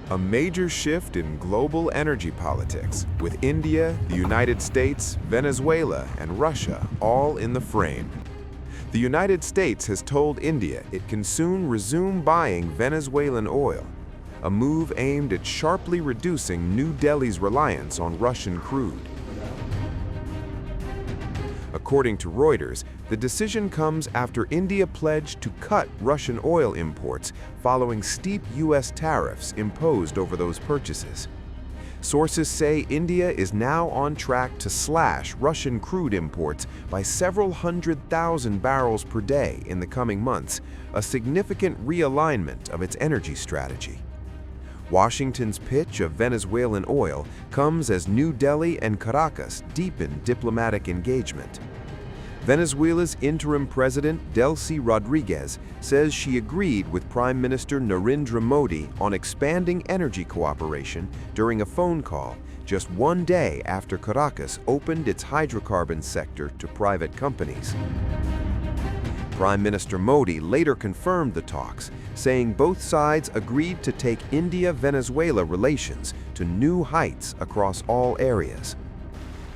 A major shift in global energy politics, with India, the United States, Venezuela, and Russia all in the frame. The United States has told India it can soon resume buying Venezuelan oil, a move aimed at sharply reducing New Delhi's reliance on Russian crude. According to Reuters, the decision comes after India pledged to cut Russian oil imports following steep U.S. tariffs imposed over those purchases. Sources say India is now on track to slash Russian crude imports by several 100,000 barrels per day in the coming months, a significant realignment of its energy strategy. Washington's pitch of Venezuelan oil comes as New Delhi and Caracas deepen diplomatic engagement. Venezuela's interim president, Delcy Rodriguez, says she agreed with Prime Minister Narendra Modi on expanding energy cooperation during a phone call just one day after Caracas opened its hydrocarbon sector to private companies. Prime Minister Modi later confirmed the talks, saying both sides agreed to take India-Venezuela relations to new heights across all areas.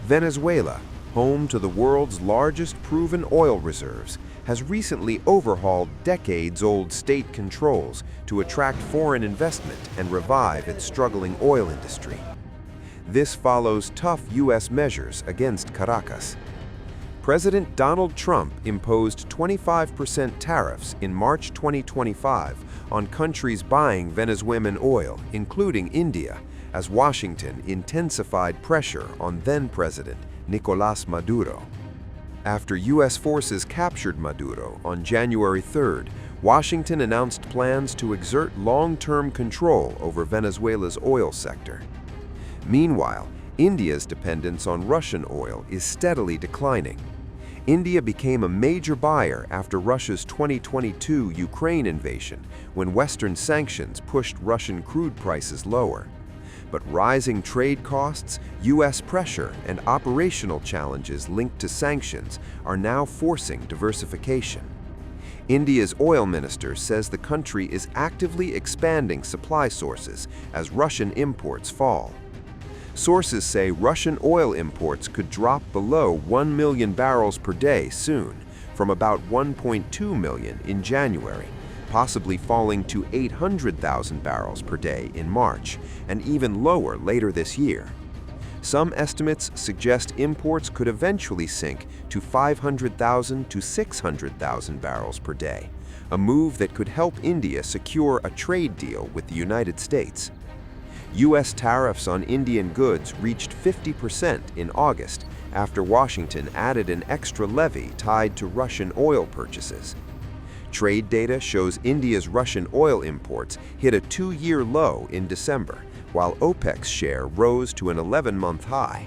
Venezuela, home to the world's largest proven oil reserves, has recently overhauled decades-old state controls to attract foreign investment and revive its struggling oil industry. This follows tough U.S. measures against Caracas. President Donald Trump imposed 25% tariffs in March 2025 on countries buying Venezuelan oil, including India, as Washington intensified pressure on then-President Nicolás Maduro. After U.S. forces captured Maduro on January 3rd, Washington announced plans to exert long-term control over Venezuela's oil sector. Meanwhile, India's dependence on Russian oil is steadily declining. India became a major buyer after Russia's 2022 Ukraine invasion, when Western sanctions pushed Russian crude prices lower. But rising trade costs, U.S. pressure, and operational challenges linked to sanctions are now forcing diversification. India's oil minister says the country is actively expanding supply sources as Russian imports fall. Sources say Russian oil imports could drop below 1 million barrels per day soon, from about 1.2 million in January, possibly falling to 800,000 barrels per day in March, and even lower later this year. Some estimates suggest imports could eventually sink to 500,000 to 600,000 barrels per day, a move that could help India secure a trade deal with the United States. U.S. tariffs on Indian goods reached 50% in August after Washington added an extra levy tied to Russian oil purchases. Trade data shows India's Russian oil imports hit a 2-year low in December, while OPEC's share rose to an 11-month high.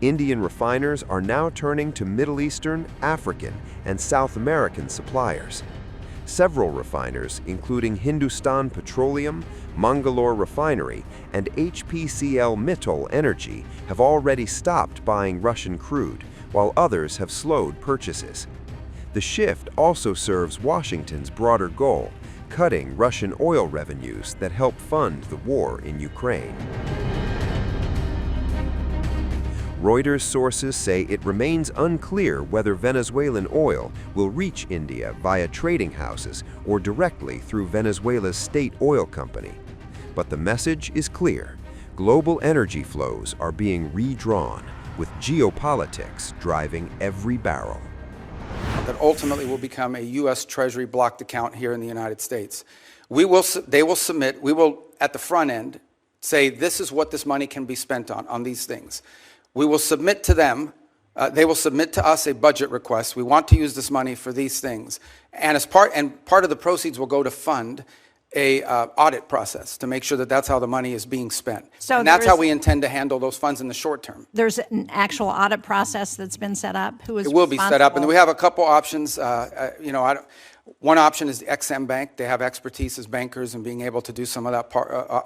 Indian refiners are now turning to Middle Eastern, African, and South American suppliers. Several refiners, including Hindustan Petroleum, Mangalore Refinery, and HPCL Mittal Energy, have already stopped buying Russian crude, while others have slowed purchases. The shift also serves Washington's broader goal, cutting Russian oil revenues that help fund the war in Ukraine. Reuters sources say it remains unclear whether Venezuelan oil will reach India via trading houses or directly through Venezuela's state oil company. But the message is clear: global energy flows are being redrawn, with geopolitics driving every barrel. That ultimately will become a U.S. Treasury blocked account here in the United States. They will submit, we will, at the front end, say this is what this money can be spent on these things. We will submit to them, they will submit to us a budget request. We want to use this money for these things. And part of the proceeds will go to fund a audit process to make sure that that's how the money is being spent. So and that's how we intend to handle those funds in the short term. There's an actual audit process that's been set up? Who is It will be set up, and we have a couple options. One option is the XM Bank. They have expertise as bankers and being able to do some of that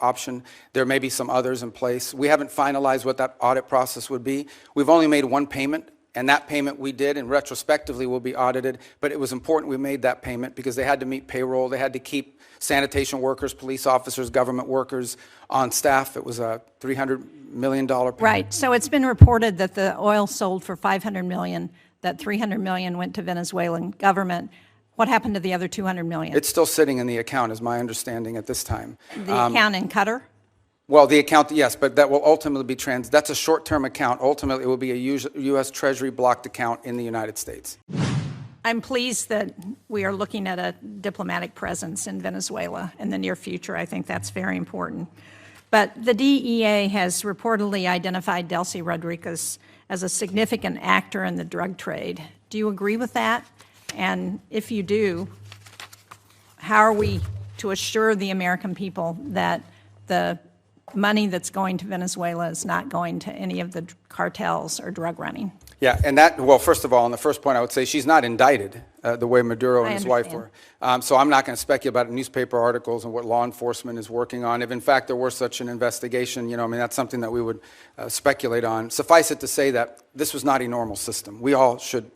option. There may be some others in place. We haven't finalized what that audit process would be. We've only made one payment, and that payment we did, and retrospectively will be audited, but it was important we made that payment because they had to meet payroll, they had to keep sanitation workers, police officers, government workers on staff. It was a $300 million payment. Right. So it's been reported that the oil sold for $500 million, that $300 million went to Venezuelan government. What happened to the other $200 million? It's still sitting in the account, is my understanding at this time. The account in Qatar? Well, the account, yes, but that will ultimately be that's a short-term account. Ultimately, it will be a U.S. Treasury blocked account in the United States. I'm pleased that we are looking at a diplomatic presence in Venezuela in the near future. I think that's very important. But the DEA has reportedly identified Delcy Rodriguez as a significant actor in the drug trade. Do you agree with that? And if you do, how are we to assure the American people that the money that's going to Venezuela is not going to any of the cartels or drug running? Yeah, and that, well, first of all, on the first point, I would say she's not indicted the way Maduro and his wife were. So I'm not going to speculate about newspaper articles and what law enforcement is working on. If, in fact, there were such an investigation, I mean, that's something that we would speculate on. Suffice it to say that this was not a normal system. We all should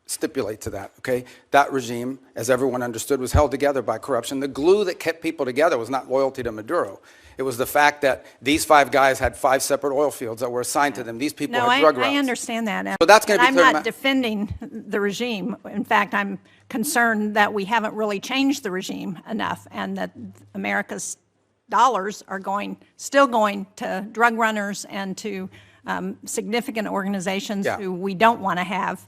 stipulate to that, okay? That regime, as everyone understood, was held together by corruption. The glue that kept people together was not loyalty to Maduro. It was the fact that these 5 guys had 5 separate oil fields that were assigned to them. These people had drug routes. I understand that. So that's going to be I'm not defending the regime. In fact, I'm concerned that we haven't really changed the regime enough and that America's dollars are still going to drug runners and to significant organizations who we don't want to have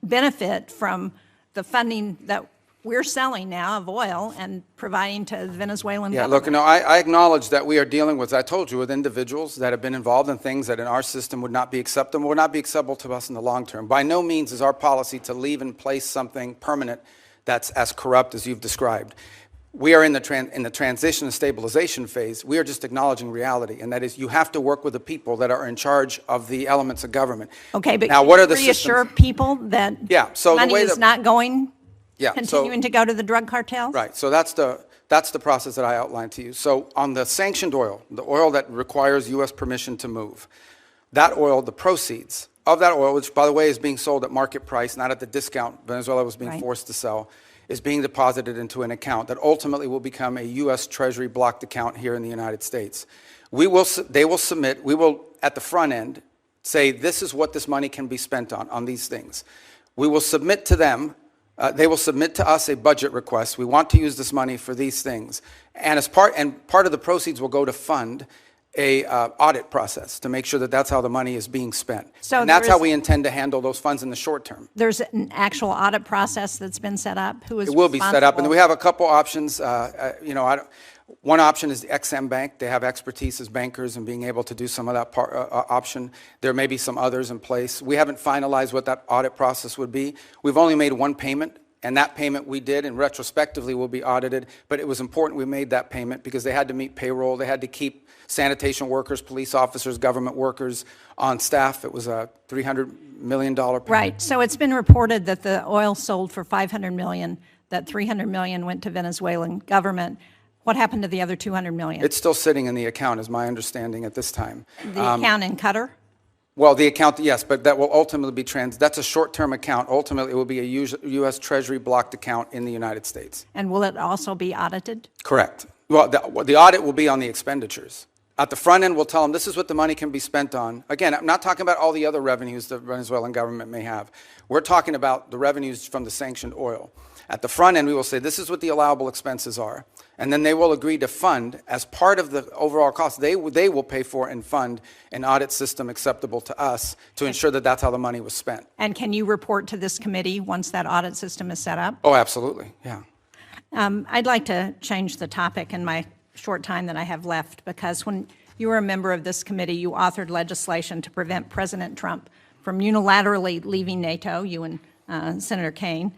benefit from the funding that we're selling now of oil and providing to the Venezuelan government. Look, I acknowledge that we are dealing with, I told you, with individuals that have been involved in things that in our system would not be acceptable, would not be acceptable to us in the long term. By no means is our policy to leave in place something permanent that's as corrupt as you've described. We are in the transition and stabilization phase. We are just acknowledging reality, and that is you have to work with the people that are in charge of the elements of government. Okay, but now, what are the reassure systems? People that money is not going continuing to go to the drug cartels? Right. So that's the process that I outlined to you. So on the sanctioned oil, the oil that requires U.S. permission to move, that oil, the proceeds of that oil, which, by the way, is being sold at market price, not at the discount Venezuela was being forced to sell, is being deposited into an account that ultimately will become a U.S. Treasury blocked account here in the United States. They will submit, we will, at the front end, say this is what this money can be spent on these things. We will submit to them. They will submit to us a budget request. We want to use this money for these things. And part of the proceeds will go to fund a audit process to make sure that that's how the money is being spent. So and that's how we intend to handle those funds in the short term. There's an actual audit process that's been set up? It will be set up, and we have a couple options. One option is the XM Bank. They have expertise as bankers and being able to do some of that option. There may be some others in place. We haven't finalized what that audit process would be. We've only made one payment, and that payment we did, and retrospectively will be audited, but it was important we made that payment because they had to meet payroll. They had to keep sanitation workers, police officers, government workers on staff. It was a $300 million payment. Right. So it's been reported that the oil sold for $500 million, that $300 million went to Venezuelan government. What happened to the other $200 million? It's still sitting in the account, is my understanding at this time. The account in Qatar? Well, the account, yes, but that will ultimately be that's a short-term account. Ultimately, it will be a U.S. Treasury blocked account in the United States. And will it also be audited? Correct. Well, the audit will be on the expenditures. At the front end, we'll tell them this is what the money can be spent on. Again, I'm not talking about all the other revenues the Venezuelan government may have. We're talking about the revenues from the sanctioned oil. At the front end, we will say this is what the allowable expenses are. And then they will agree to fund, as part of the overall cost, they will pay for and fund an audit system acceptable to us to ensure that that's how the money was spent. And can you report to this committee once that audit system is set up? Oh, absolutely, yeah. I'd like to change the topic in my short time that I have left, because when you were a member of this committee, you authored legislation to prevent President Trump from unilaterally leaving NATO, you and Senator Kaine.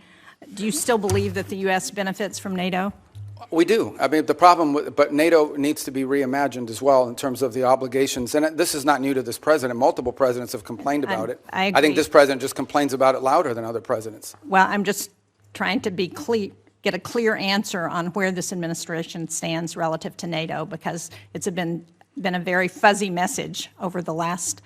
Do you still believe that the U.S. benefits from NATO? We do. I mean, the problem but NATO needs to be reimagined as well in terms of the obligations. And this is not new to this president. Multiple presidents have complained about it. I agree. I think this president just complains about it louder than other presidents. Well, I'm just trying to be clear, get a clear answer on where this administration stands relative to NATO, because it's been a very fuzzy message over the last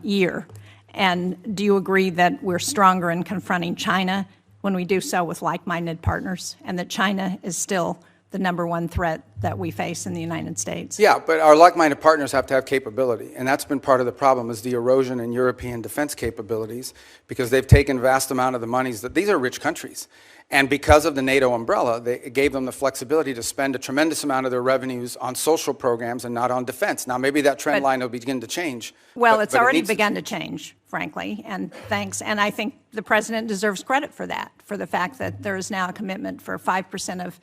year. And do you agree that we're stronger in confronting China when we do so with like-minded partners, and that China is still the #1 threat that we face in the United States? Yeah, but our like-minded partners have to have capability, and that's been part of the problem, is the erosion in European defense capabilities, because they've taken vast amount of the monies that these are rich countries. And because of the NATO umbrella, it gave them the flexibility to spend a tremendous amount of their revenues on social programs and not on defense. Now, maybe that trend line will begin to change. Well, it's already begun to change, frankly, and thanks. And I think the president deserves credit for that, for the fact that there is now a commitment for 5% of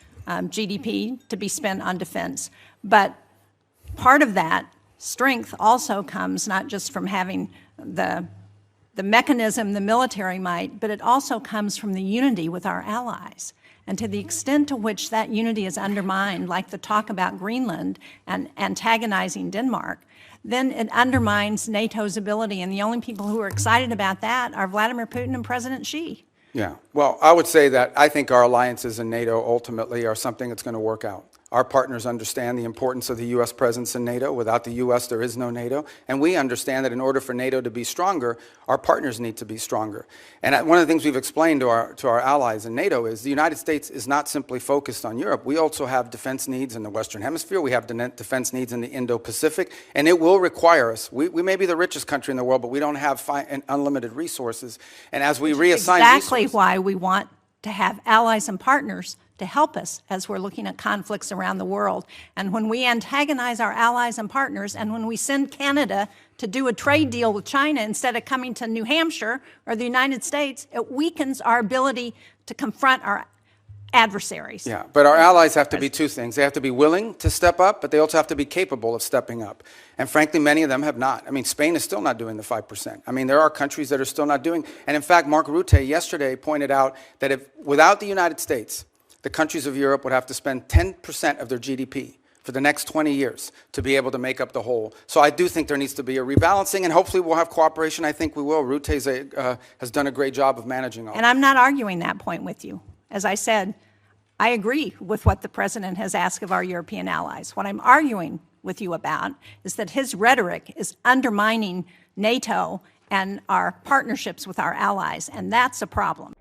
GDP to be spent on defense. But part of that strength also comes not just from having the mechanism, the military might, but it also comes from the unity with our allies. And to the extent to which that unity is undermined, like the talk about Greenland and antagonizing Denmark, then it undermines NATO's ability. And the only people who are excited about that are Vladimir Putin and President Xi. Yeah, well, I would say that I think our alliances in NATO ultimately are something that's going to work out. Our partners understand the importance of the U.S. presence in NATO. Without the U.S., there is no NATO. And we understand that in order for NATO to be stronger, our partners need to be stronger. And one of the things we've explained to our allies in NATO is the United States is not simply focused on Europe. We also have defense needs in the Western Hemisphere. We have defense needs in the Indo-Pacific. And it will require us. We may be the richest country in the world, but we don't have unlimited resources. And as we reassign exactly why we want to have allies and partners to help us as we're looking at conflicts around the world. And when we antagonize our allies and partners, and when we send Canada to do a trade deal with China instead of coming to New Hampshire or the United States, it weakens our ability to confront our adversaries. Yeah, but our allies have to be two things. They have to be willing to step up, but they also have to be capable of stepping up. And frankly, many of them have not. I mean, Spain is still not doing the 5%. I mean, there are countries that are still not doing. And in fact, Mark Rutte yesterday pointed out that if without the United States, the countries of Europe would have to spend 10% of their GDP for the next 20 years to be able to make up the whole. So I do think there needs to be a rebalancing, and hopefully we'll have cooperation. I think we will. Rutte has done a great job of managing all And I'm not arguing that point with you. As I said, I agree with what the president has asked of our European allies. What I'm arguing with you about is that his rhetoric is undermining NATO and our partnerships with our allies, and that's a problem.